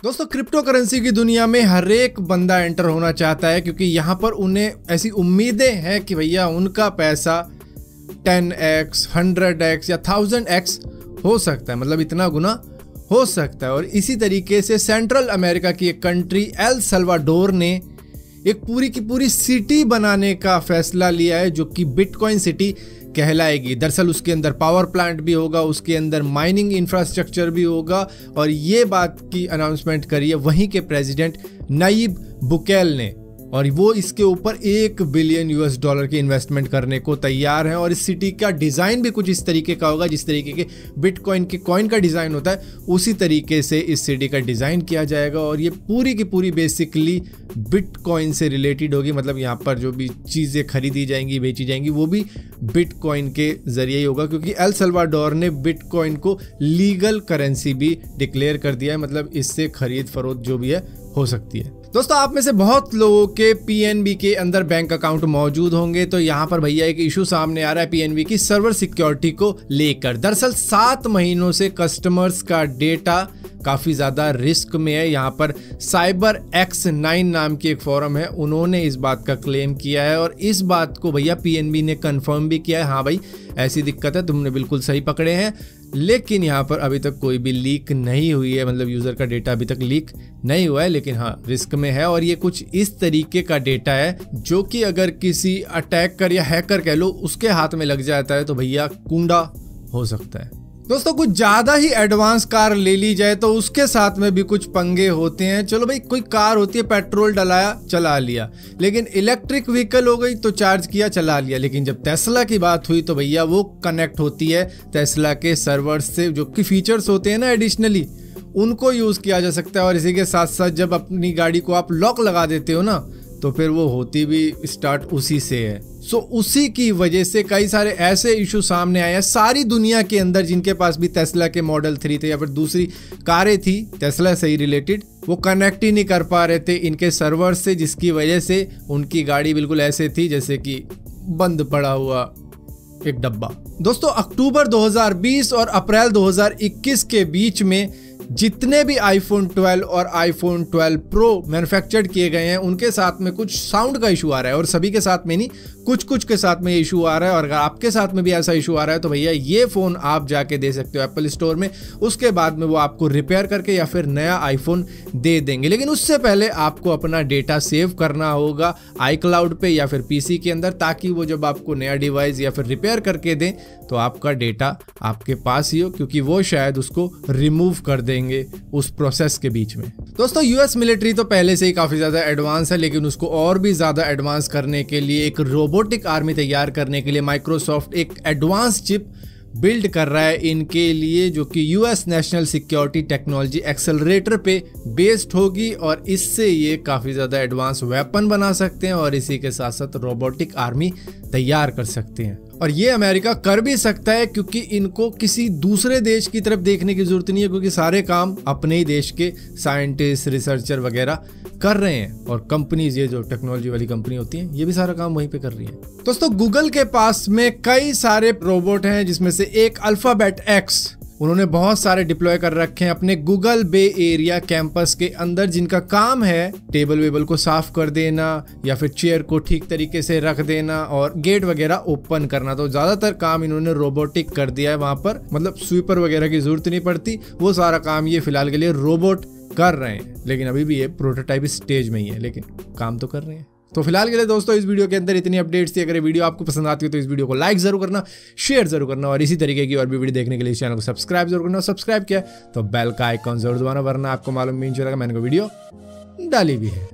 दोस्तों crypto currency की दुनिया में हर एक बंदा एंटर होना चाहता है, क्योंकि यहाँ पर उन्हें ऐसी उम्मीदें हैं कि भैया उनका पैसा 10x, 100x या 1000x हो सकता है, मतलब इतना गुना हो सकता है। और इसी तरीके से सेंट्रल अमेरिका की एक कंट्री एल सल्वाडोर ने एक पूरी की पूरी सिटी बनाने का फैसला लिया है, जो कि बिटकॉइन सिटी कहलाएगी। दरअसल उसके अंदर पावर प्लांट भी होगा, उसके अंदर माइनिंग इंफ्रास्ट्रक्चर भी होगा, और ये बात की अनाउंसमेंट करी है वहीं के प्रेसिडेंट नायब बुकेल ने, और वो इसके ऊपर $1 बिलियन की इन्वेस्टमेंट करने को तैयार हैं। और इस सिटी का डिज़ाइन भी कुछ इस तरीके का होगा, जिस तरीके के बिटकॉइन के कॉइन का डिज़ाइन होता है उसी तरीके से इस सिटी का डिज़ाइन किया जाएगा। और ये पूरी की पूरी बेसिकली बिटकॉइन से रिलेटेड होगी, मतलब यहाँ पर जो भी चीज़ें खरीदी जाएंगी, बेची जाएंगी, वो भी बिटकॉइन के ज़रिए ही होगा, क्योंकि एल सल्वाडोर ने बिटकॉइन को लीगल करेंसी भी डिक्लेयर कर दिया है, मतलब इससे खरीद फरोख्त जो भी है हो सकती है। दोस्तों आप में से बहुत लोगों के पीएनबी के अंदर बैंक अकाउंट मौजूद होंगे, तो यहाँ पर भैया एक इशू सामने आ रहा है पीएनबी की सर्वर सिक्योरिटी को लेकर। दरअसल 7 महीनों से कस्टमर्स का डेटा काफ़ी ज़्यादा रिस्क में है। यहाँ पर साइबर X9 नाम की एक फोरम है, उन्होंने इस बात का क्लेम किया है, और इस बात को भैया पीएनबी ने कंफर्म भी किया है। हाँ भाई ऐसी दिक्कत है, तुमने बिल्कुल सही पकड़े हैं, लेकिन यहाँ पर अभी तक कोई भी लीक नहीं हुई है, मतलब यूज़र का डेटा अभी तक लीक नहीं हुआ है, लेकिन हाँ रिस्क में है। और ये कुछ इस तरीके का डेटा है जो कि अगर किसी अटैकर या हैकर कह लो उसके हाथ में लग जाता है तो भैया कूंडा हो सकता है। दोस्तों कुछ ज़्यादा ही एडवांस कार ले ली जाए तो उसके साथ में भी कुछ पंगे होते हैं। चलो भाई कोई कार होती है, पेट्रोल डलाया चला लिया, लेकिन इलेक्ट्रिक व्हीकल हो गई तो चार्ज किया चला लिया। लेकिन जब टेस्ला की बात हुई तो भैया वो कनेक्ट होती है टेस्ला के सर्वर्स से, जो कि फीचर्स होते हैं ना एडिशनली, उनको यूज़ किया जा सकता है। और इसी के साथ साथ जब अपनी गाड़ी को आप लॉक लगा देते हो ना, तो फिर वो होती भी स्टार्ट उसी से है। सो उसी की वजह से कई सारे ऐसे इशू सामने आए हैं सारी दुनिया के अंदर, जिनके पास भी टेस्ला के मॉडल 3 थे या फिर दूसरी कारें थी टेस्ला से ही रिलेटेड, वो कनेक्ट ही नहीं कर पा रहे थे इनके सर्वर से, जिसकी वजह से उनकी गाड़ी बिल्कुल ऐसे थी जैसे कि बंद पड़ा हुआ एक डब्बा। दोस्तों अक्टूबर 2020 और अप्रैल 2021 के बीच में जितने भी आईफोन 12 और आईफोन 12 प्रो मैन्युफैक्चर्ड किए गए हैं उनके साथ में कुछ साउंड का इशू आ रहा है, और सभी के साथ में नहीं, कुछ कुछ के साथ में ये इशू आ रहा है। और अगर आपके साथ में भी ऐसा इशू आ रहा है तो भैया ये फ़ोन आप जाके दे सकते हो एप्पल स्टोर में, उसके बाद में वो आपको रिपेयर करके या फिर नया आईफोन दे देंगे। लेकिन उससे पहले आपको अपना डेटा सेव करना होगा iCloud पे या फिर पीसी के अंदर, ताकि वो जब आपको नया डिवाइस या फिर रिपेयर करके दें तो आपका डेटा आपके पास ही हो, क्योंकि वो शायद उसको रिमूव कर देंगे उस प्रोसेस के बीच में। दोस्तों यूएस मिलिट्री तो पहले से ही काफ़ी ज़्यादा एडवांस है, लेकिन उसको और भी ज़्यादा एडवांस करने के लिए, एक रोबोटिक आर्मी तैयार करने के लिए माइक्रोसॉफ्ट एक एडवांस चिप बिल्ड कर रहा है इनके लिए, जो कि US national security technology accelerator पे बेस्ड होगी। और इससे ये काफ़ी ज़्यादा एडवांस वेपन बना सकते हैं और इसी के साथ साथ रोबोटिक आर्मी तैयार कर सकते हैं। और ये अमेरिका कर भी सकता है, क्योंकि इनको किसी दूसरे देश की तरफ देखने की जरूरत नहीं है, क्योंकि सारे काम अपने ही देश के साइंटिस्ट, रिसर्चर वगैरह कर रहे हैं। और कंपनीज, ये जो टेक्नोलॉजी वाली कंपनी होती हैं, ये भी सारा काम वहीं पे कर रही हैं। दोस्तों गूगल के पास में कई सारे रोबोट हैं, जिसमें से एक अल्फाबेट X उन्होंने बहुत सारे डिप्लॉय कर रखे हैं अपने गूगल बे एरिया कैंपस के अंदर, जिनका काम है टेबल वेबल को साफ कर देना या फिर चेयर को ठीक तरीके से रख देना और गेट वगैरह ओपन करना। तो ज्यादातर काम इन्होंने रोबोटिक कर दिया है वहां पर, मतलब स्वीपर वगैरह की जरूरत नहीं पड़ती, वो सारा काम ये फिलहाल के लिए रोबोट कर रहे हैं। लेकिन अभी भी ये प्रोटोटाइप स्टेज में ही है, लेकिन काम तो कर रहे हैं। तो फिलहाल के लिए दोस्तों इस वीडियो के अंदर इतनी अपडेट्स थी। अगर ये वीडियो आपको पसंद आती हो तो इस वीडियो को लाइक जरूर करना, शेयर जरूर करना, और इसी तरीके की और भी वीडियो देखने के लिए इस चैनल को सब्सक्राइब जरूर करना। सब्सक्राइब किया तो बेल का आइकॉन जरूर दबाना, वरना आपको मालूम भी नहीं चलेगा मैंने को वीडियो डाली भी है।